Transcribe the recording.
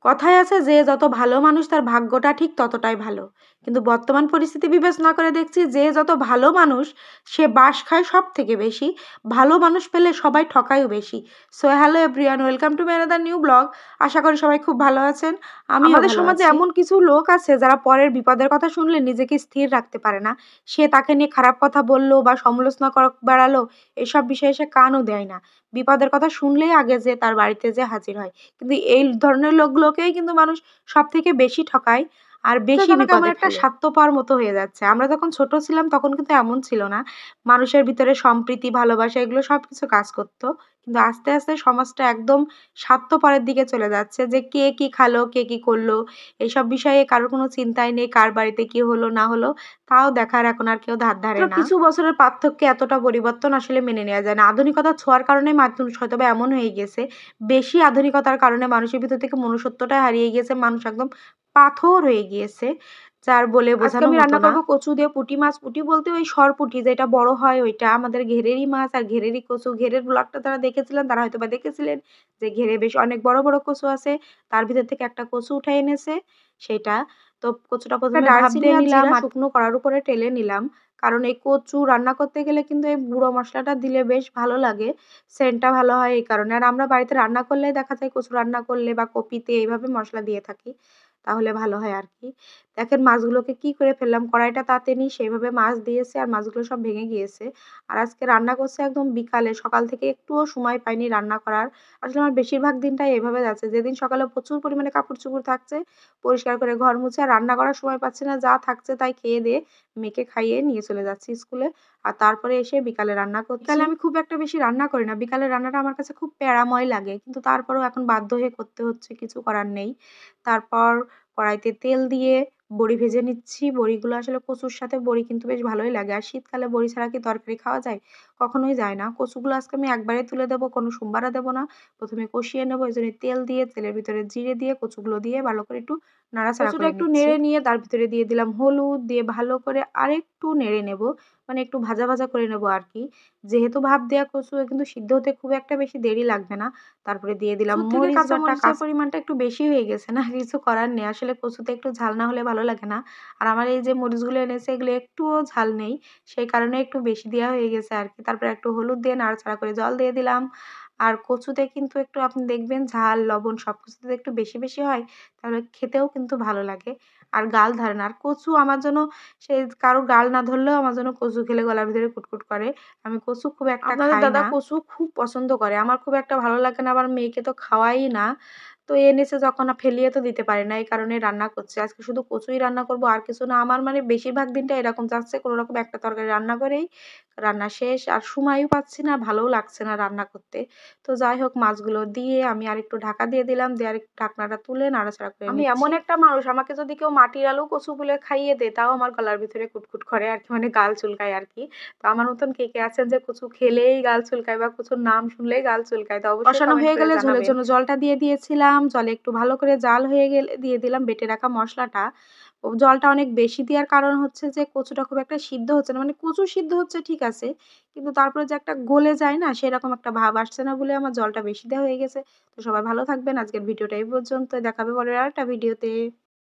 কথায় আছে যে যত ভালো মানুষ তার ভাগ্যটা ঠিক ততটাই ভালো। কিন্তু বর্তমান পরিস্থিতি বিবেচনা করে দেখছি যে যত ভালো মানুষ সে বাঁশ খায় সব থেকে বেশি, ভালো মানুষ পেলে সবাই ঠকায়ও বেশি। So hello everyone, welcome to my another new blog. আশা করি সবাই খুব ভালো আছেন। আমাদের সমাজে এমন কিছু লোক আছে যারা পরের বিপদের কথা শুনলে নিজেকে স্থির রাখতে পারে না। সে তাকে নিয়ে খারাপ কথা বললো বা সমালোচনা বেড়ালো, এসব বিষয়ে সে কানও দেয় না। বিপদের কথা শুনলেই আগে যে তার বাড়িতে যে হাজির হয়। কিন্তু এই ধরনের লোকগুলোকেই কিন্তু মানুষ সবথেকে বেশি ঠকায় আর বেশি বিপদে একটা স্বার্থপর মতো হয়ে যাচ্ছে। আমরা যখন ছোট ছিলাম তখন কিন্তু এমন ছিল না। মানুষের ভিতরে সম্প্রীতি, ভালোবাসা এগুলো সবকিছু কাজ করত। কিন্তু আস্তে, আস্তে সমাজটা একদম স্বার্থপরের দিকে চলে যাচ্ছে যে কে কি খালো, কে কি করলো, এসব বিষয়ে কারোর কোনো চিন্তাই নেই। কার বাড়িতে কি হলো না হলো তাও দেখার এখন আর কেউ ধার ধারে না। কিছু বছরের পার্থক্যে এতটা পরিবর্তন আসলে মেনে নেওয়া যায় না। আধুনিকতার ছোঁয়ার কারণে মানুষ হয়তোবা এমন হয়ে গেছে। বেশি আধুনিকতার কারণে মানুষের ভিতর থেকে মনুষ্যত্বটা হারিয়ে গিয়েছে। মানুষ একদম পাথর হয়ে গিয়েছে। যার বলে বোঝানো মতো না। আজকে আমি রান্না করব কচু দিয়ে পুঁটি মাছ। পুঁটি বলতে ওই সরপুঁটি যেটা বড় হয় ওইটা। আমাদের ঘেরেরই মাছ আর ঘেরেরই কচু। ঘেরের ব্লগটা যারা দেখেছিলেন তারা হয়তোবা দেখেছিলেন যে ঘেরে বেশ অনেক বড়, বড় কচু আছে। তার ভিতর থেকে একটা কচু উঠায় এনেছে সেইটা। তো কচুটা প্রথমে ভাপ দিয়ে নিলাম, শুকনো কড়ার উপরে টেলে নিলাম। কারণ এই কচু রান্না করতে গেলে কিন্তু এই গুঁড়ো মসলাটা দিলে বেশ ভালো লাগে। সেন্টটা ভালো হয় এই কারণে। আর আমরা বাড়িতে রান্না করলে দেখা যায় কচু রান্না করলে বা কপিতে এইভাবে মসলা দিয়ে থাকি। তাহলে ভালো হয় আরকি। দেখেন মাছগুলোকে কি করে ফেললাম। কড়াইটা তাতেনি সেইভাবে মাছ দিয়েছি আর মাছগুলো সব ভেঙে গিয়েছে। আর আজকে রান্না করছি একদম বিকালে। সকাল থেকে একটুও সময় পাইনি রান্না করার। আসলে আমার বেশিরভাগ দিনটাই এভাবে যাচ্ছে। যেদিন সকালে প্রচুর পরিমাণে কাপড়-চোপড় থাকছে, পরিষ্কার করে ঘর মুছে আর রান্না করার সময় পাচ্ছি না। যা থাকছে তাই খেয়ে দেয়ে মেয়েকে খাইয়ে নিয়ে চলে যাচ্ছি স্কুলে। আর তারপরে এসে বিকালে রান্না করছি। বিকালে আমি খুব একটা বেশি রান্না করি না। বিকালের রান্নাটা আমার কাছে খুব প্যারাময় লাগে। কিন্তু তারপরেও এখন বাধ্য হয়ে করতে হচ্ছে, কিছু করার নেই। তারপর কড়াইতে তেল দিয়ে বড়ি ভেজে নিচ্ছি। বড়িগুলো আসলে কচুর সাথে বড়ি কিন্তু বেশ ভালোই লাগে। আর শীতকালে বড়ি ছাড়া কি তরকারি খাওয়া যায়? কখনোই যায় না। কচুগুলো আজকে আমি একবারে তুলে দেবো, কোনো সোমবারে দেবো না। প্রথমে কষিয়ে নেবো। এজন্য তেল দিয়ে, তেলের ভিতরে জিরে দিয়ে, কচুগুলো দিয়ে ভালো করে একটু নাড়াচাড়া করে নিচ্ছি। কচুটা একটু নেড়ে নিয়ে তার ভিতরে দিয়ে দিলাম হলুদ, দিয়ে ভালো করে আরেকটু নেড়ে নেবো। মানে একটু ভাজা, ভাজা করে নেবো আরকি। যেহেতু ভাপ দেয়া কচু কিন্তু সিদ্ধ হতে খুব একটা বেশি দেরি লাগবে না। তারপরে দিয়ে দিলাম মরিচ বাটা। কাঁচামরিচের পরিমাণটা একটু বেশি হয়ে গেছে না, কিছু করার নেই। আসলে কচুতে একটু ঝাল না হলে ভালো লাগে না। আর আমার এই যে মরিচগুলো এনেছে এগুলো একটুও ঝাল নেই। সেই কারণে একটু বেশি দেয়া হয়ে গেছে আরকি। তারপরে একটু হলুদ দিয়ে নাড়াচাড়া করে জল দিয়ে দিলাম। আর কচুতে কিন্তু একটু আপনি দেখবেন ঝাল, লবণ সবকিছুতে একটু বেশি, বেশি হয়। তাহলে খেতেও কিন্তু ভালো লাগে। আর গাল ধরে না। আর কচু আমার জন্য সে কারো গাল না ধরলেও আমার জন্য কচু খেলে গলার ভিতরে কুটকুট করে। আমি কচু খুব একটা খাই না। আপনাদের দাদা কচু খুব পছন্দ করে। আমার খুব একটা ভালো লাগে না। আবার মেয়েকে তো খাওয়াই না। তো এনেছে যখন ফেলিয়ে তো দিতে পারি না। এই কারণে রান্না করছি। আজকে শুধু কচুই রান্না করব আর কিছু না। আমার মানে বেশিরভাগ দিনটা এরকম যাচ্ছে, কোনরকম একটা তরকারি রান্না করেই রান্না শেষ। আর সময়ও পাচ্ছি না, ভালোও লাগছে না রান্না করতে। তো যাই হোক মাছগুলো দিয়ে আমি আরেকটু ঢাকা দিয়ে দিলাম। দিয়ে আরেকটু ঢাকনাটা তুলে নাড়াচাড়া করে নিচ্ছি। আমি এমন একটা মানুষ, আমাকে যদি কেউ মাটির আলু কচু বলে খাইয়ে দেয় তাও আমার গলার ভিতরে কুটকুট করে আরকি, মানে গাল চুলকায় আরকি। তো আমার মতন কে, কে আছেন যে কচু খেলেই গাল চুলকায় বা কচুর নাম শুনলেই গাল চুলকায়? তো অবশ্যই কষানো হয়ে গেলে ঝোলের জন্য জলটা দিয়ে দিয়েছিলাম। জলে একটু ভালো করে জাল হয়ে গেলে দিয়ে দিলাম বেটে রাখা মসলাটা। জলটা অনেক বেশি দেওয়ার কারণ হচ্ছে যে কচুটা খুব একটা সিদ্ধ হচ্ছে না। মানে কচু সিদ্ধ হচ্ছে ঠিক আছে। কিন্তু তারপরে যে একটা গলে যায় না সেরকম একটা ভাব আসছে না বলে আমার জলটা বেশি দেওয়া হয়ে গেছে। তো সবাই ভালো থাকবেন। আজকের ভিডিওটা এই পর্যন্তই। দেখা হবে পরের আরেকটা ভিডিওতে।